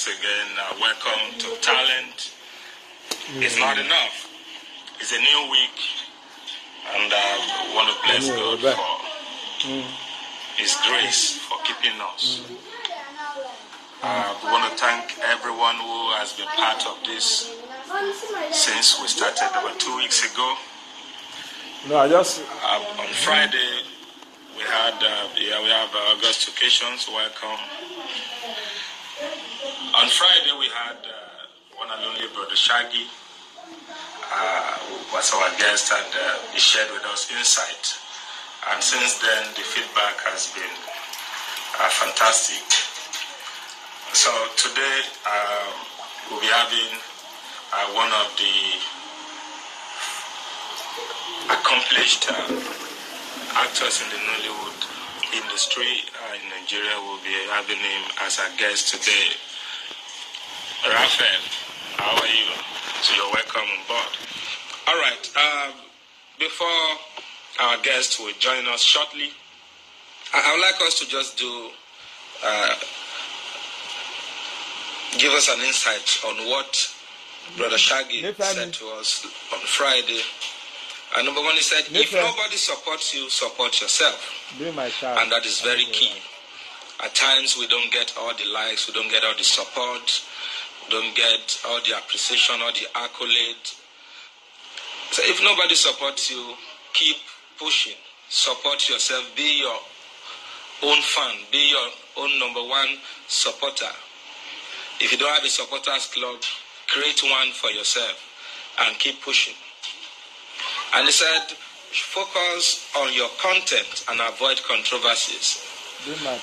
once again, welcome to Talent. It's not enough. It's a new week, and we want to bless God for His grace for keeping us. We want to thank everyone who has been part of this since we started about 2 weeks ago. On Friday we had we have August occasions. Welcome. On Friday we had one and only Brother Shaggy who was our guest, and he shared with us insight. And since then the feedback has been fantastic. So today we'll be having one of the accomplished actors in the Nollywood industry in Nigeria. Will be having him as our guest today. Raphael, how are you? So you're welcome on board. All right. Before our guest will join us shortly, I would like us to just give us an insight on what Brother Shaggy said to us on Friday. And number one, he said, if nobody supports you, support yourself. And that is very key. At times, we don't get all the likes, we don't get all the support, we don't get all the appreciation, all the accolade. So if nobody supports you, keep pushing. Support yourself. Be your own fan. Be your own number one supporter. If you don't have a supporters club, create one for yourself and keep pushing. And he said, focus on your content and avoid controversies.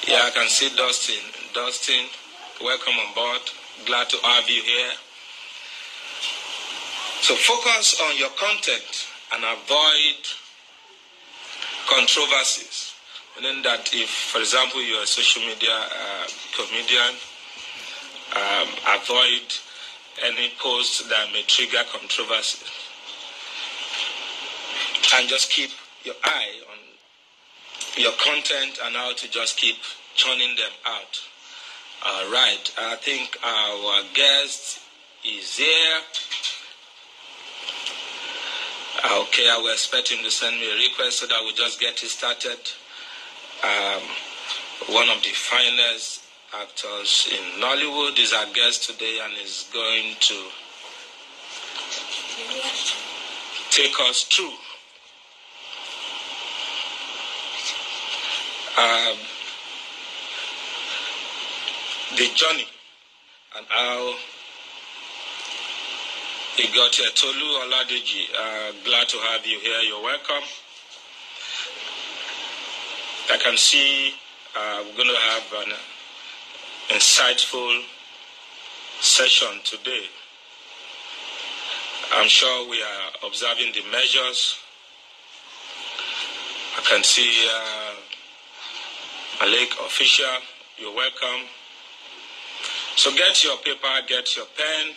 Yeah, I can see Dustin. Dustin, welcome on board. Glad to have you here. So focus on your content and avoid controversies. Meaning that if, for example, you're a social media comedian, avoid any post that may trigger controversy. And just keep your eye on your content and how to just keep churning them out. All right. I think our guest is here. Okay, I will expect him to send me a request so that we just get it started. One of the finest actors in Nollywood is our guest today and is going to take us through the journey and how he got here. Tolu Oladeji, glad to have you here. You're welcome. I can see we're going to have an insightful session today. I'm sure we are observing the measures. I can see Malik Official, you're welcome. So get your paper, get your pen.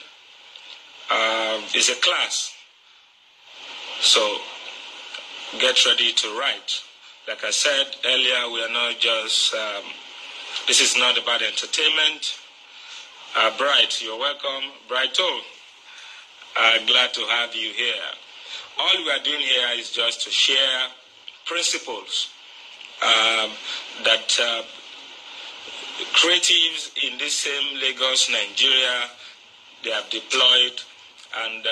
It's a class. So get ready to write. Like I said earlier, we are not just, this is not about entertainment. Bright, you're welcome. Brighto, glad to have you here. All we are doing here is just to share principles that creatives in this same Lagos, Nigeria, they have deployed, and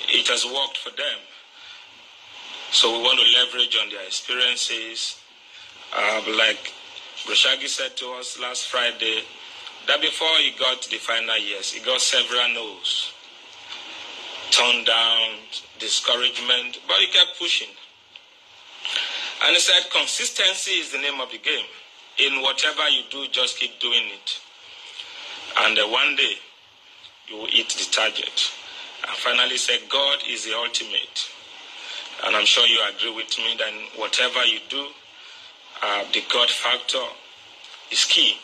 it has worked for them. So we want to leverage on their experiences. Like Roshagi said to us last Friday, that before he got the final yes, he got several no's, turned down, discouragement, but he kept pushing. And he said, consistency is the name of the game. In whatever you do, just keep doing it. And one day, you will hit the target. And finally said, God is the ultimate. And I'm sure you agree with me that whatever you do, the God factor is key.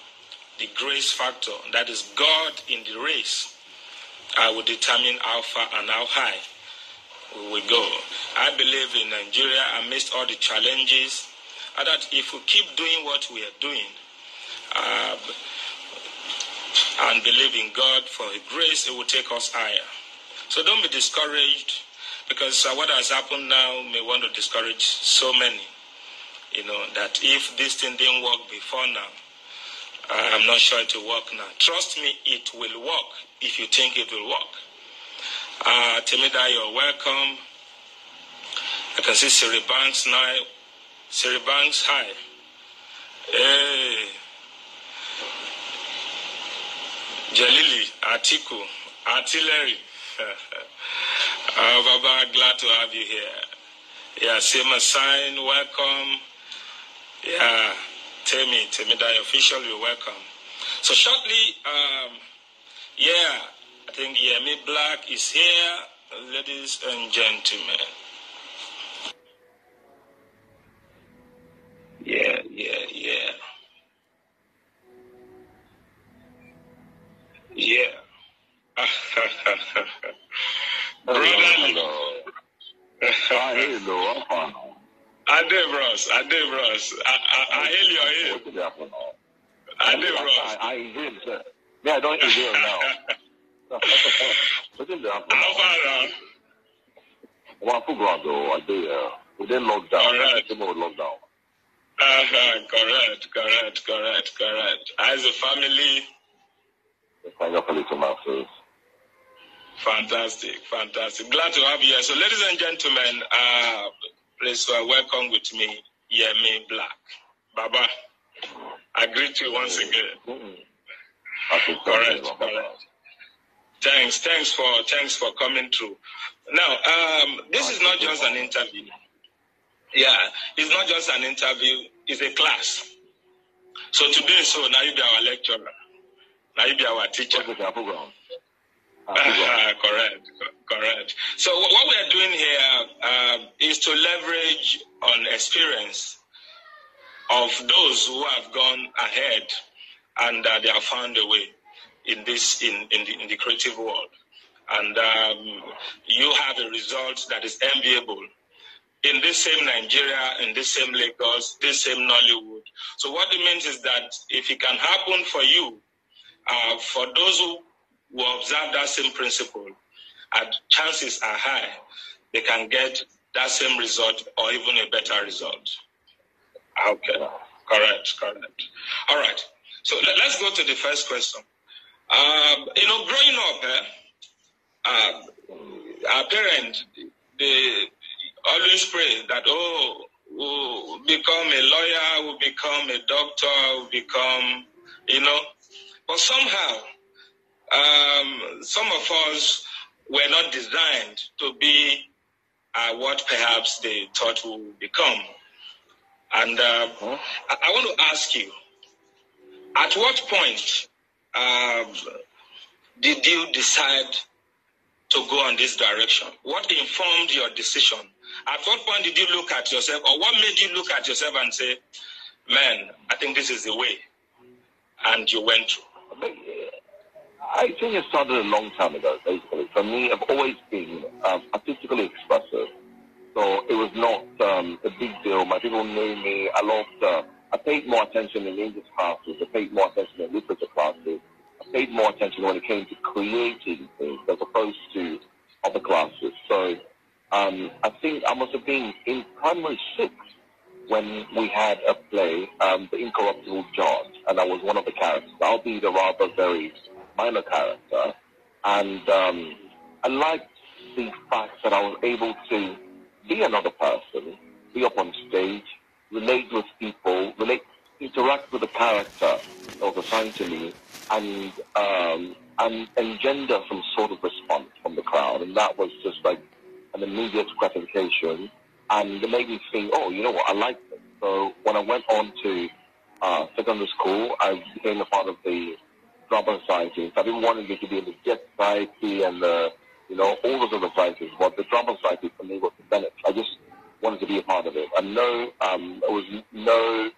The grace factor, that is God in the race, will determine how far and how high we will go. I believe in Nigeria, amidst all the challenges, that if we keep doing what we are doing, and believe in God for His grace. It will take us higher. So don't be discouraged, because what has happened now may want to discourage so many. That if this thing didn't work before now, I'm not sure it will work now. Trust me, it will work if you think it will work. Temida, you're welcome. I can see Siri Banks now. Siri Banks, hi. Hey. Jalili, Atiku, Artillery. Baba, glad to have you here. Yeah, Sema Sign, welcome. Yeah, Temida official, you're welcome. So shortly, I think Yemi Black is here, ladies and gentlemen. Yeah. Hello. Hello, I'm fine. I did, bros. I hear you. What did happen? I did, bros. I hear him, sir. Yeah, I don't hear him now. What did happen? How far now? Well, I forgot though. I did. We did lockdown. Correct. Lockdown. Correct. As a family. Thank you for little masters. Fantastic. Glad to have you here. So, ladies and gentlemen, please welcome with me Yemi Black. Baba, I greet you once again. Correct. Thanks for coming through. Now, this is not just an interview. Yeah, it's not just an interview. It's a class. So today, now you be our lecturer. Now you be our teacher. Correct. So what we are doing here is to leverage on experience of those who have gone ahead and they have found a way in this in the creative world, and you have a result that is enviable in this same Nigeria, in this same Lagos, this same Nollywood. So what it means is that if it can happen for you, for those who observe that same principle, chances are high they can get that same result or even a better result. Okay, correct. All right, so let's go to the first question. Growing up, our parents, they always pray that, we'll become a lawyer, we'll become a doctor, we'll become, but somehow, some of us were not designed to be what perhaps they thought we would become. And I want to ask you, at what point did you decide to go on this direction? What informed your decision? At what point did you look at yourself, or what made you look at yourself and say, man, I think this is the way, and you went through? I think it started a long time ago, basically. For me, I've always been artistically expressive. So it was not a big deal. My people knew me. I paid more attention in English classes. I paid more attention in literature classes. I paid more attention when it came to creating things as opposed to other classes. So I think I must have been in primary 6 when we had a play, The Incorruptible Judge, and I was one of the characters. I'll be the rather very minor character, and I liked the fact that I was able to be another person, be up on stage, relate with people, interact with the character that was assigned to me, and engender some sort of response from the crowd, and that was just like an immediate gratification, and it made me think, oh, you know what, I like this. So when I went on to secondary school, I became a part of the Drama Society. So I didn't want to be in the Jet Society and all those other societies, but the Drama Society for me was the benefit. I just wanted to be a part of it. And there was no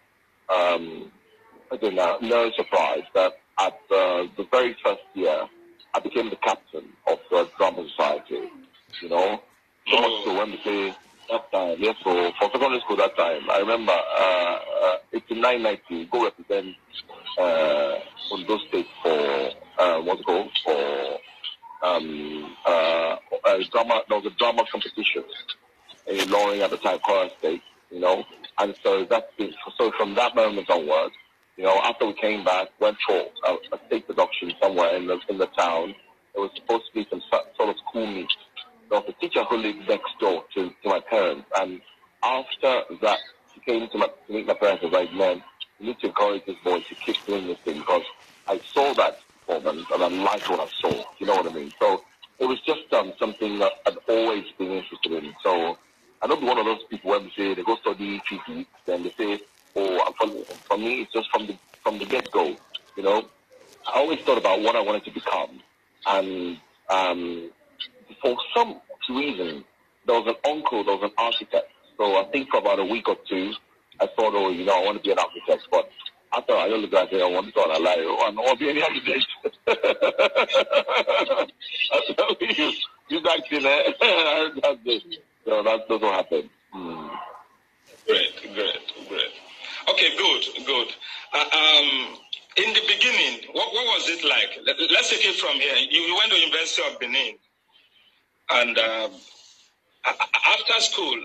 surprise that at the very first year, I became the captain of the Drama Society. So much so when they say That time, yes, for secondary school that time. I remember it's in 1990, go represent Ondo State for what's it called? For drama. There was a drama competition in Loring at the time, Kwara State, you know. And so that's it. So from that moment onwards, you know, after we came back, went for a state production somewhere in the town. There was supposed to be some sort of school meet. There was a teacher who lived next door to my parents, and after that, she came to meet my parents and was like, man, you need to encourage this boy to keep doing this thing, because I saw that performance and I liked what I saw. You know what I mean? So it was just something that I'd always been interested in. So I don't be one of those people where they say they go study TV, then they say, oh, for me, it's just from the get-go, you know. I always thought about what I wanted to become, and for some reason, there was an uncle, there was an architect. So I think for about a week or two, I thought, oh, you know, I want to be an architect. But after I don't look at it, I want to lie. Oh, I don't want to be any architect. I tell you acting there. That's it. So that doesn't happen. Great. Okay, good. In the beginning, what was it like? Let's take it from here. You went to University of Benin, and after school,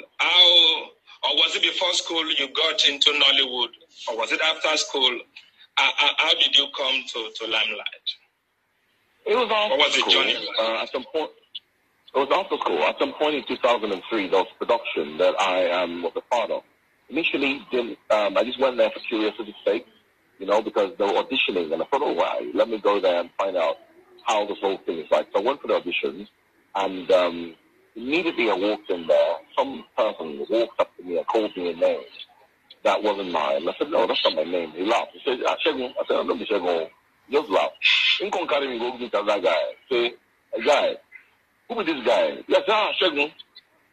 or was it before school you got into Nollywood, or was it after school? How did you come to Limelight? It was after or was it school. Johnny? At some point, it was after school. At some point in 2003, there was production that I was a part of. Initially, I just went there for curiosity's sake, you know, because they were auditioning, and I thought, oh, wow, let me go there and find out how this whole thing is like. So I went for the auditions, and immediately I walked in there. Some person walked up to me and called me a name that wasn't mine. I said, no, that's not my name. He laughed. He said, Shegun. I said, I'm not Shegun. He just laughed. He can't carry me go meet that guy. Say, a guy, who is this guy? Yes, Shegun.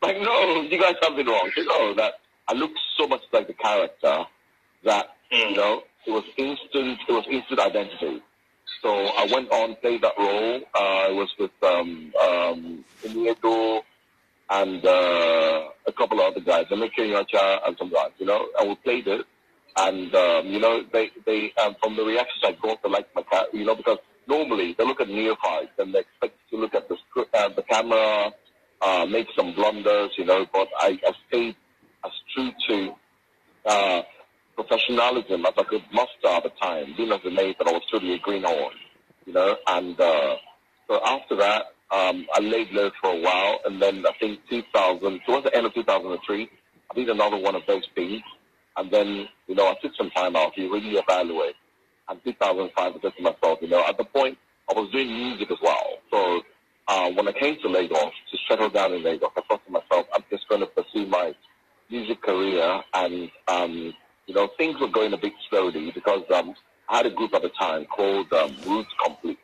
Like, no, you guys have something wrong. He said, no, that I looked so much like the character that, you know, it was instant identity. So I went on, played that role. I was with Iniedo and a couple of other guys, Emeka Nyacha and some guys, you know, and we played it. And, you know, they from the reactions I got, they liked my character, you know, because normally they look at neophytes and they expect to look at the camera, make some blunders, you know, but I stayed as true to professionalism as I could muster at the time, being as a maid that I was truly a greenhorn, you know, and so after that, I laid low for a while, and then I think towards the end of 2003, I did another one of those things, and then, you know, I took some time out to really evaluate, and 2005, I said to myself, you know, at the point, I was doing music as well, so when I came to Lagos, to settle down in Lagos, I thought to myself, I'm just going to pursue my music career, and you know, things were going a bit slowly because I had a group at the time called Roots Complete.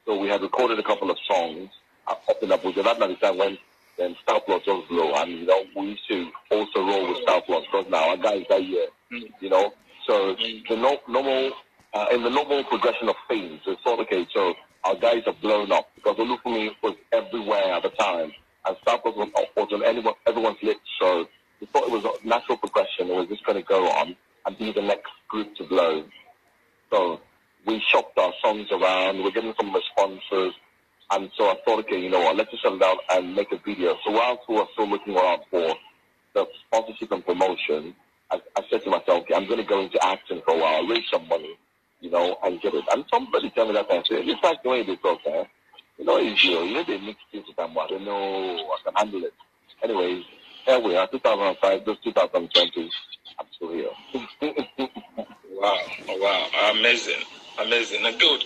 So we had recorded a couple of songs up in Abuja. That at the time when then Star Plus was low, and you know, we used to also roll with Star Plus because now our guys are here, you know. So the normal in the normal progression of things, it's thought, okay, so our guys have blown up because Olufumi was everywhere at the time, and Star Plus was on everyone's lips. So we thought it was a natural progression. It was just going to go on and be the next group to blow. So we shopped our songs around. We're getting some responses. And so I thought, okay, you know what, let's just settle down and make a video. So whilst we were still looking around for the sponsorship and promotion, I said to myself, okay, I'm going to go into acting for a while, raise some money, you know, and get it. And somebody told me that and said, it's like the way they talk, you know, it's you know, they mix things with them. I don't know, I can handle it. Anyways, here we are, 2005, this 2020, I'm still here. Wow, amazing. Good.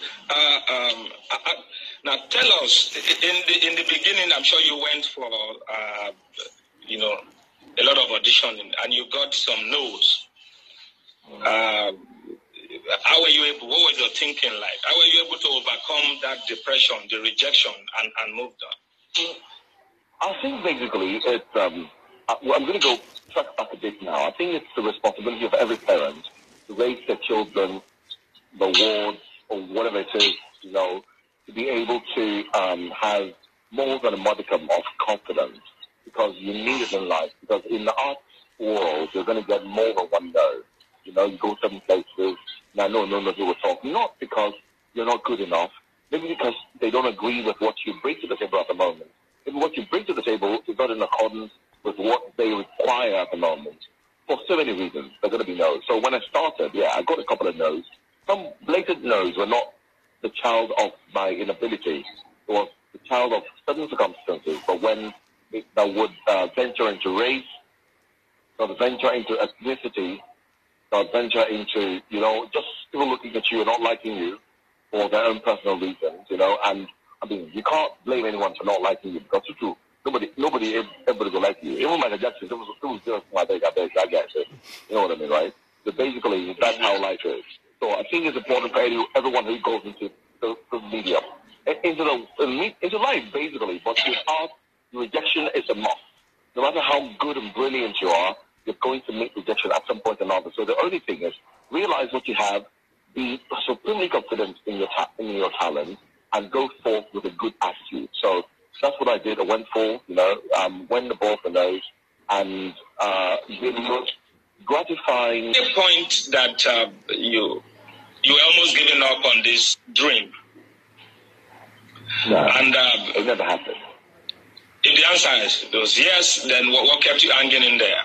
Now tell us, in the beginning, I'm sure you went for, you know, a lot of auditioning, and you got some no's. How were you able? What was your thinking like? How were you able to overcome that depression, the rejection, and move on? I think basically it's, I'm going to go track back a bit now. I think it's the responsibility of every parent to raise their children, the wards, or whatever it is, you know, to be able to have more than a modicum of confidence because you need it in life. Because in the arts world, you're going to get more than one no. You know, you go certain places, now no, you will talk. Not because you're not good enough, maybe because they don't agree with what you bring to the table at the moment. Maybe what you bring to the table is not in accordance with what they require at the moment. For so many reasons, they're going to be no's. So when I started, I got a couple of no's. Some blatant no's were not the child of my inability. It was the child of certain circumstances. But when that would venture into race, or venture into ethnicity, or venture into, you know, just people looking at you and not liking you for their own personal reasons, you know. And I mean, you can't blame anyone for not liking you, because it's true. Everybody will like you. Even Michael Jackson, it was just I guess it. You know what I mean, right? So basically, that's how life is. So I think it's important for everyone who goes into the media, into life, basically. But with art, rejection is a must. No matter how good and brilliant you are, you're going to meet rejection at some point or another. So the only thing is, realize what you have, be supremely confident in your talent, and go forth with a good attitude. So that's what I did. I went for, you know, went the ball for nose, and the most gratifying. The point that you were almost giving up on this dream. No, and it never happened. If the answer was yes, then what kept you hanging in there?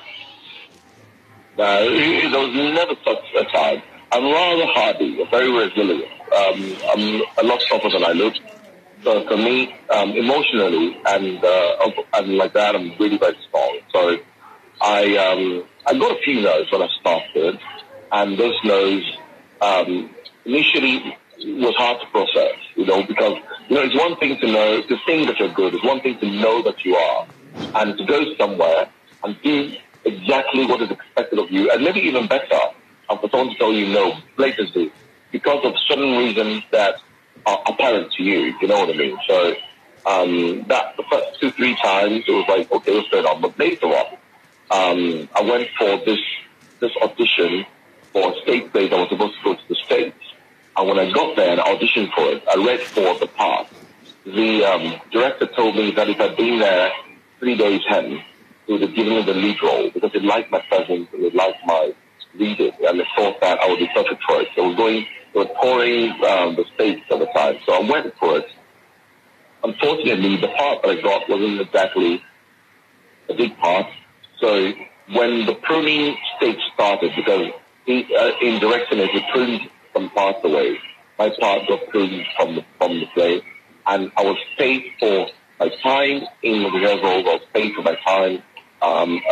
No, there was never such a time. I'm rather hardy, very resilient. I'm a lot tougher than I look. So for me, emotionally and like that, I'm really very strong. So I got a few no's when I started, and those no's initially was hard to process, you know, because, you know, it's one thing to know, to think that you're good. It's one thing to know that you are, and to go somewhere and do exactly what is expected of you, and maybe even better, and for someone to tell you no blatantly because of certain reasons that are apparent to you. You know what I mean? So that the first 2-3 times it was like, okay, what's going on? But later on, I went for this audition for a state play that was supposed to go to the States. And when I got there and auditioned for it, I read for the part. The director told me that if I'd been there 3 days hence, he would have given me the lead role because he liked my presence and he liked my reading, and they thought that I would be perfect for it. So they were touring the States at the time, so I went for it. Unfortunately, the part that I got wasn't exactly a big part. So when the pruning stage started, because in direction as he pruned some parts away, my part got pruned from the play, and I was paid for my time in the rehearsal. I was paid for my time,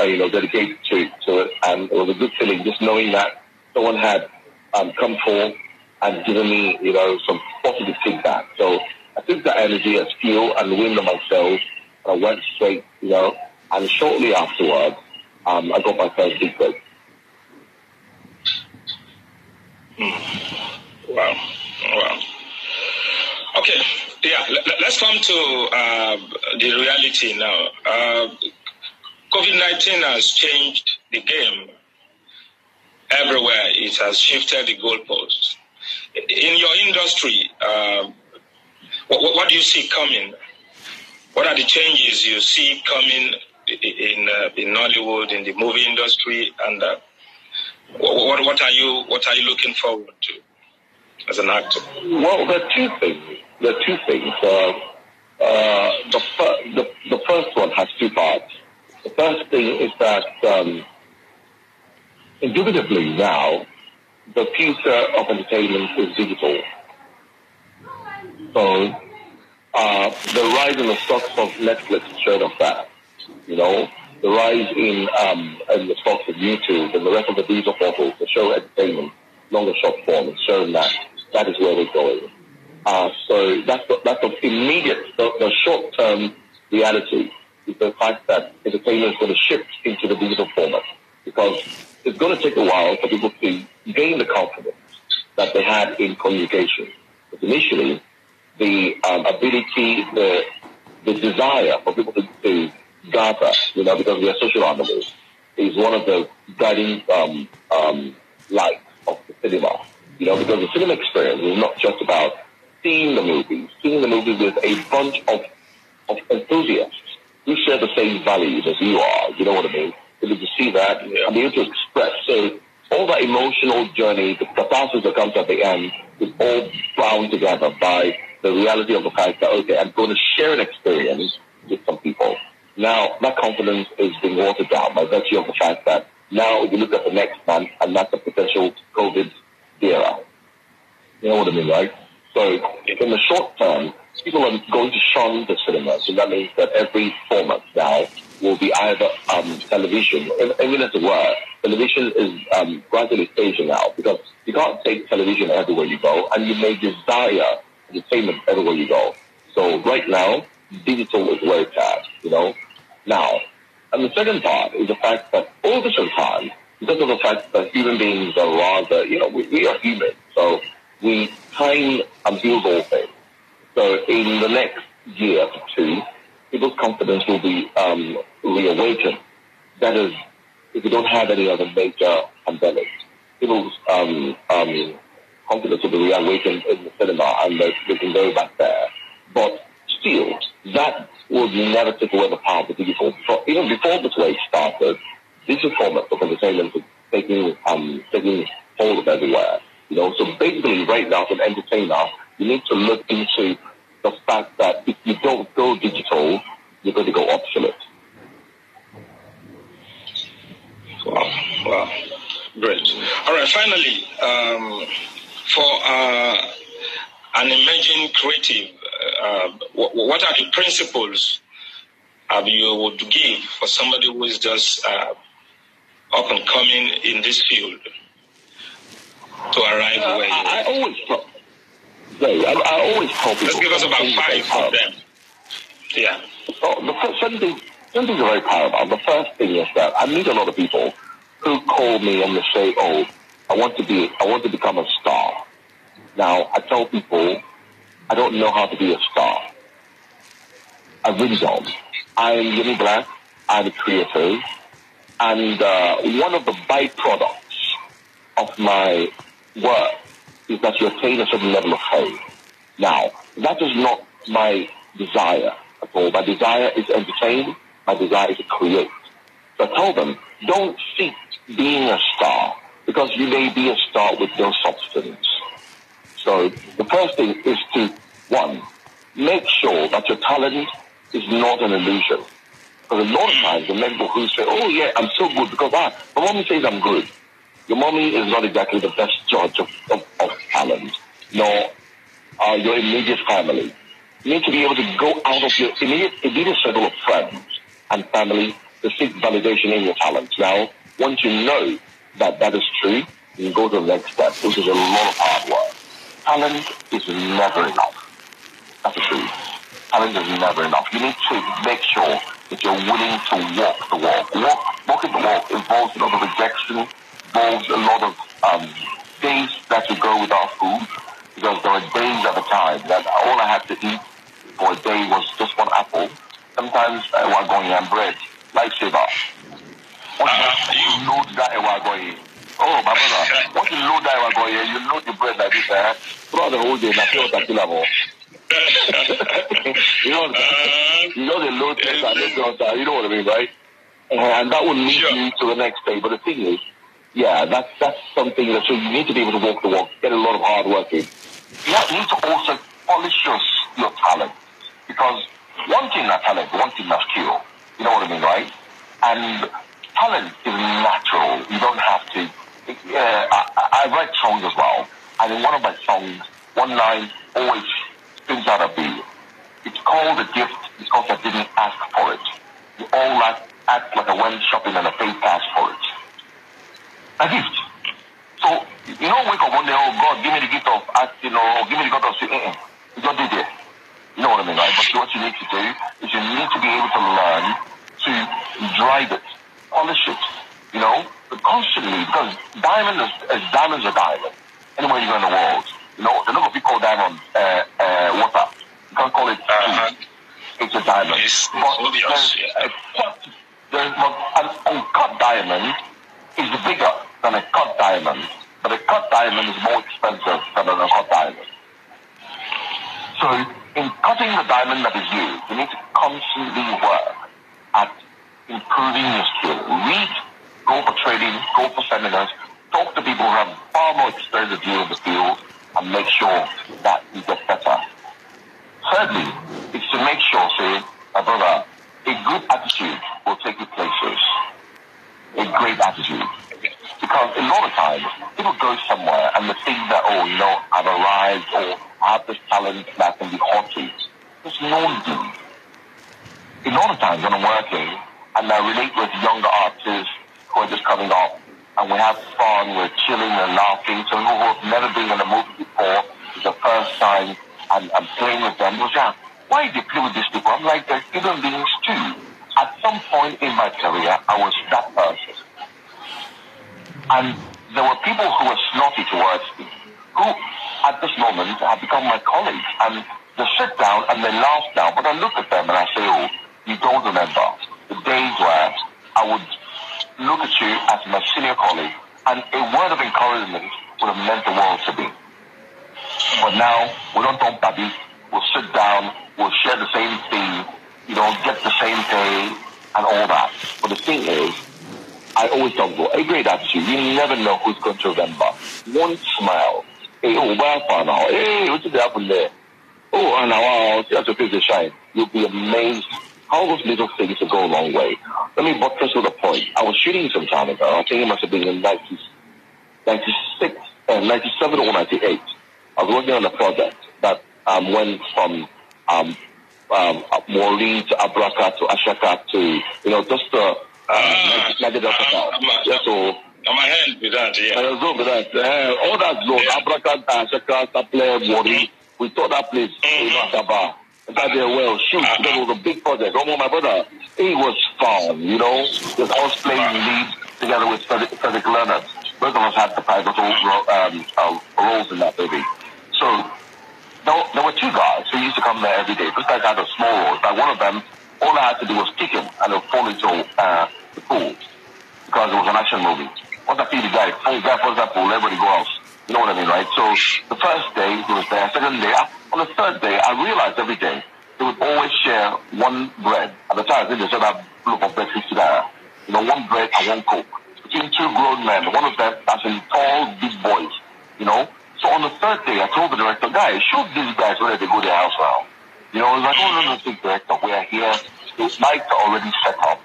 you know, dedicated to it, and it was a good feeling just knowing that someone had come forward and given me, you know, some positive feedback. So I took that energy as fuel and wind on myself, and I went straight, you know, and shortly afterwards, I got my first big break. Wow. Okay, let's come to the reality now. COVID-19 has changed the game everywhere. It has shifted the goalposts. In your industry, what do you see coming? What are the changes you see coming in Nollywood, in the movie industry, and what are you looking forward to as an actor? Well, there are two things. The first one has two parts. The first thing is that indubitably now, the future of entertainment is digital. So the rise in the stocks of Netflix showed us that. You know, the rise in the stocks of YouTube and the rest of the digital portals that show entertainment, longer short form, is showing that is where we're going. So that's the immediate, the short-term reality is the fact that entertainment is going to shift into the digital format, because it's going to take a while for people to gain the confidence that they had in communication. But initially, the ability, the desire for people to gather, you know, because we are social animals, is one of the guiding lights of the cinema. You know, because the cinema experience is not just about seeing the movie with a bunch of enthusiasts we share the same values as you are. You know what I mean? To be able to see that and be able to express. So all that emotional journey, the catharsis that comes at the end, is all bound together by the reality of the fact that, okay, I'm going to share an experience with some people. Now, that confidence is being watered down by virtue of the fact that now you look at the next month and that's a potential COVID era. You know what I mean, right? So in the short term, people are going to shun the cinemas, and that means that every format now will be either television, and even as it were, television is gradually phasing out because you can't take television everywhere you go, and you may desire entertainment everywhere you go. So right now, digital is where it's at, you know. Now, and the second part is the fact that all the time, because of the fact that human beings are rather, you know, we are human, so we time and build all things. So in the next year or two, people's confidence will be reawakened. That is, if we don't have any other major pandemics, people's confidence will be reawakened in the cinema and they can go back there. But still, that will never take away the power of the digital. Even before the wave started, digital formats of entertainment were taking hold of everywhere. You know, so basically right now as an entertainer, you need to look into the fact that if you don't go digital, you're going to go obsolete. Wow. Great. All right, finally, for an emerging creative, what are the principles you would give for somebody who is just up and coming in this field to arrive where you are? I always tell people. Let's give us about 5 of them. Yeah. So certain things are very paramount. The first thing is that I meet a lot of people who call me and they say, "Oh, I want to become a star." Now I tell people, I don't know how to be a star. I really don't. I'm Yemi Black. I'm a creative, and one of the byproducts of my work is that you attain a certain level of fame. Now, that is not my desire at all. My desire is to entertain. My desire is to create. So I tell them, don't seek being a star, because you may be a star with no substance. So the first thing is to, one, make sure that your talent is not an illusion. Because a lot of times the people who say, "Oh yeah, I'm so good because my mommy says I'm good." Your mommy is not exactly the best judge of talent, nor your immediate family. You need to be able to go out of your immediate circle of friends and family to seek validation in your talents. Now, once you know that that is true, you can go to the next step, which is a lot of hard work. Talent is never enough. That's the truth. Talent is never enough. You need to make sure that you're willing to walk the walk. Walking the walk involves a lot of rejection, involves a lot of days that you go without food, because there were days at a time that all I had to eat for a day was just one apple. Sometimes ewagoyi and bread, lifesaver. You load that ewagoyi. Oh, my brother, once you load that ewagoyi, you load the bread like this, throughout the whole day, you know what I'm saying? You know the load test and you know what I mean, right? And that will lead you to the next day. But the thing is, yeah, that's something that, so you need to be able to walk the walk, get a lot of hard work in. You need to also polish your talent. Because one thing is talent, one thing is skill. You know what I mean, right? And talent is natural. You don't have to. I write songs as well. And in one of my songs, one line always springs out of me. It's called a gift because I didn't ask for it. You all act like I went shopping and I paid cash for it. A gift. So, you don't wake up one day, "Oh God, give me the gift of acting," or "give me the gift of singing." You don't do that. You know what I mean, right? But what you need to do is you need to be able to learn to drive it, polish it, you know, constantly, because diamonds are diamond. Anywhere you go in the world, you know, they're not going to be called diamond water. You can't call it it's a diamond. But obvious, an uncut diamond is bigger than a cut diamond, but a cut diamond is more expensive than an uncut diamond. So in cutting the diamond that is you need to constantly work at improving your skill. Read, go for training, go for seminars, talk to people who have far more experience than you in the field, and make sure that you get better. Thirdly, is to make sure, say, my brother, a good attitude will take you places. A great attitude. Because a lot of times, people go somewhere and they think that, oh, you know, I've arrived or I have this talent that can be haughty. There's no need. A lot of times when I'm working and I relate with younger artists who are just coming up and we have fun, we're chilling and laughing. So who have never been in a movie before, it's the first time and I'm playing with them. Why do you play with these people? I'm like, they're human beings too. At some point in my career, I was that person. And there were people who were snotty towards me, who at this moment have become my colleagues. And they sit down and they laugh now, but I look at them and I say, oh, you don't remember the days where I would look at you as my senior colleague and a word of encouragement would have meant the world to me. But now, we don't talk baby, we'll sit down, we'll share the same thing, you know, get the same pay and all that. But the thing is, I always talk about a great attitude. You never know who's going to remember. One smile. Hey, oh, now. Hey, what did happen there? Oh, and now, see how your face is shine. You'll be amazed how those little things will go a long way. Let me buttress with a point. I was shooting some time ago. I think it must have been in 96, 97 or 98. I was working on a project that went from Maureen to Abraka to Ashaka to, you know, just yeah, so I'm ahead with that, yeah. All that zone, Abraka, Ashaka, Taple, Maureen, we thought that place in Asaba. That they well shoot, because it was a big project. Oh, my brother, it was fun, you know. Because I was playing lead together with Frederick Leonard. Both of us had the pivotal roles in that baby. So there were two guys who used to come there every day. Those guys had a small role. Like one of them, all I had to do was kick him and it would fall into the pool because it was an action movie. Once I see the guy falls that pool, everybody go else. You know what I mean, right? So the first day he was there. Second day, on the third day, I realized every day they would always share one bread. At the time, I think they said that loaf of bread 50 there. You know, one bread and one coke between two grown men. One of them as in tall, big boys. You know. So on the third day, I told the director, guys, shoot these guys whether they go to their house now. You know, he's like, oh, no, director, we are here. The lights are already set up.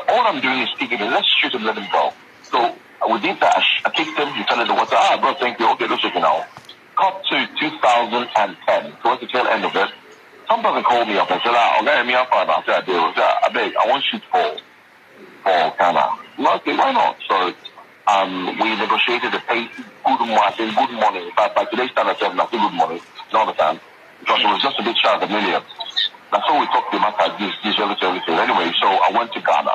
All I'm doing is speaking. Let's shoot him, let him go. So we did that. I kicked him. He fell in the water. Bro, thank you. Okay, let's check it now. Cut to 2010, towards the tail end of it. Some person called me up and said, okay, me up. I said, I beg, I want to shoot for Ghana. Okay, why not? So we negotiated the pay. Good money. But by today's standards, I said, not good money. You understand? Because it was just a bit shy of $1 million. That's all we talked to him about, this, everything. Anyway, so I went to Ghana.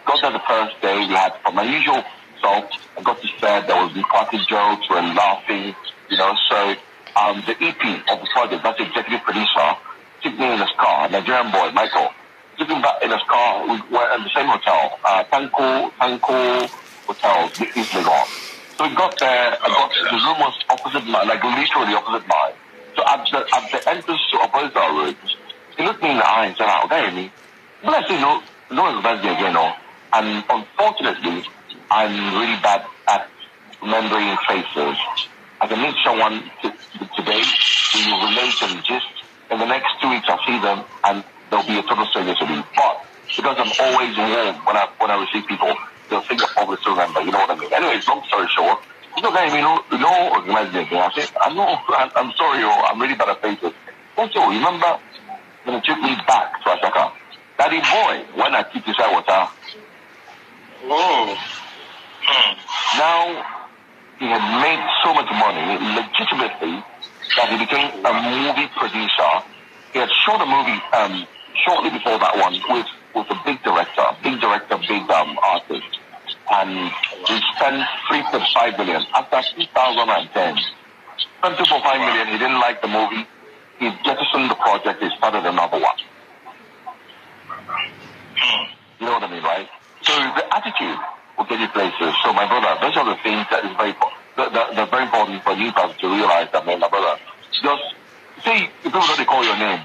Got there the first day. We had, from my usual self, I got to set. There was the party jokes. We were laughing. You know, so the EP of the project, that's the executive producer, took me in his car, Nigerian boy, Michael. Took him back in his car. We were in the same hotel, Tanko Hotel, East Legon. So we got there. The room was opposite mine, like literally opposite mine. So at the entrance to opposite our rooms, he looked me in the eye and said, okay, me. But I said, no one's birthday again, no. And unfortunately, I'm really bad at remembering faces. I can meet someone today who you relate and just in the next 2 weeks I'll see them and they'll be a total stranger to me. But because I'm always warm when I receive people, they'll think I'm always to remember. You know what I mean? Anyways, long story short, you know, guys, you know, recognize me again. I said, I'm sorry, I'm really bad at faces. Also, remember when it took me back to Ashaka? Daddy boy, when I keep this out water. Oh. Now he had made so much money legitimately that he became a movie producer. He had shot a movie shortly before that one with a big director, big artist. And he spent 3.5 million. After 2010, spent 2.5 million. He didn't like the movie. He jettisoned the project. He started another one. You know what I mean, right? So the attitude will get you places. So my brother, those are the things that is very they're very important for you guys to realize that, man, my brother. Just say, if people don't call your name,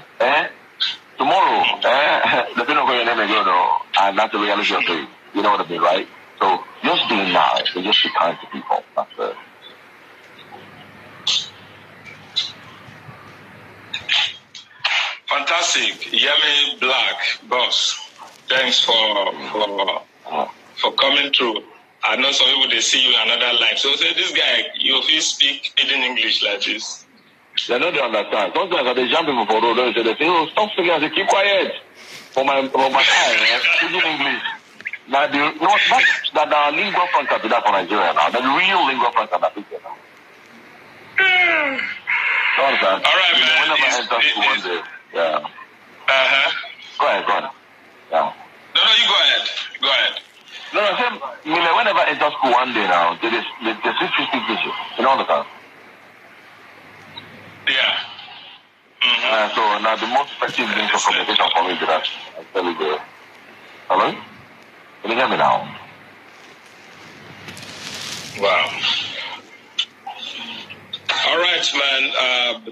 tomorrow, the thing of your name again, and that's the reality of it. You know what I mean, right? So just be nice and just be kind to people. That's it. Fantastic. Yemi Black, boss. Thanks for coming through. I know some people, they see you in another life. So say, this guy, you feel speak hidden English like this. They don't understand. Sometimes they jump people for road, they say, oh, stop speaking. I say, keep quiet. For my time, speaking English. Now, that our lingua franca to that for Nigeria now. The real lingua franca that people now. Understand? All right, man. Whenever I enter school one day, yeah. Go ahead. Yeah. No, you go ahead. Go ahead. No, I said, whenever I enter school one day now, they speak English. You know understand? Yeah. Mm-hmm. So now the most effective means of communication for me is that I tell you the. Hello? Can you hear me now? Wow. All right, man.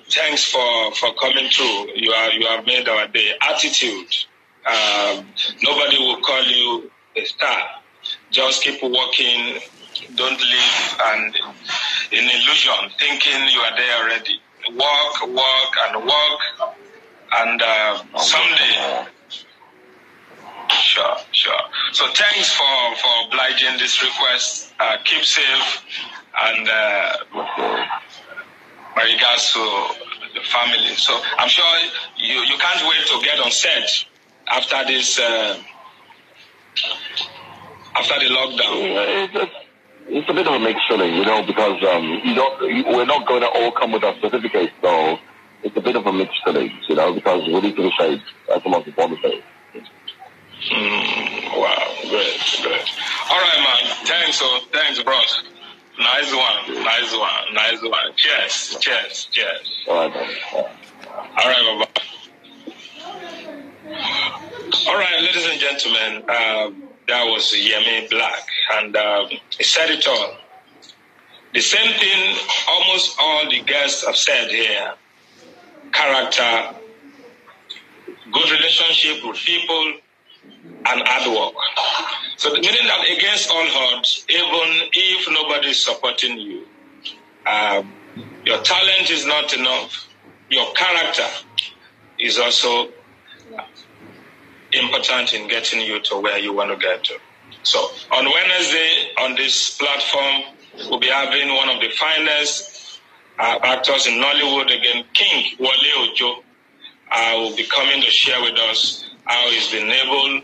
Thanks for coming through. You have made our day. Attitude. Nobody will call you a star. Just keep working. Don't live and in illusion, thinking you are there already. Work, and someday. Sure. So thanks for obliging this request. Keep safe, and my regards to the family. So I'm sure you can't wait to get on set after this after the lockdown. It's a bit of a mixed feeling, because we're not going to all come with our certificates, so it's a bit of a mixed feeling, because we need to be safe. That's the most important thing. Wow, great. All right, man. Thanks, bros. Nice one. Cheers. All right, man. All right, bye-bye. All right, ladies and gentlemen, that was Yemi Black, and he said it all. The same thing almost all the guests have said here. Character, good relationship with people, and hard work. So meaning that against all odds, even if nobody is supporting you, your talent is not enough. Your character is also important in getting you to where you want to get to. So on Wednesday, on this platform, we'll be having one of the finest actors in Nollywood again, King Wale Ojo, will be coming to share with us how he's been able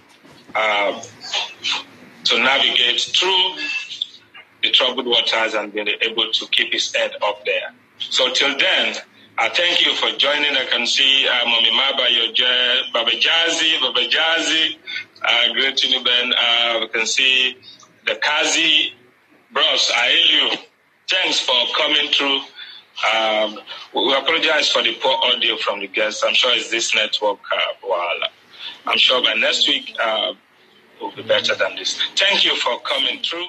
to navigate through the troubled waters and been able to keep his head up there. So till then, I thank you for joining. I can see Mommy Maba, Baba Jazzy, great to you, Ben. We can see the Kazi. Bros, I hail you. Thanks for coming through. We apologize for the poor audio from the guests. I'm sure it's this network. I'm sure by next week will be better than this. Thank you for coming through.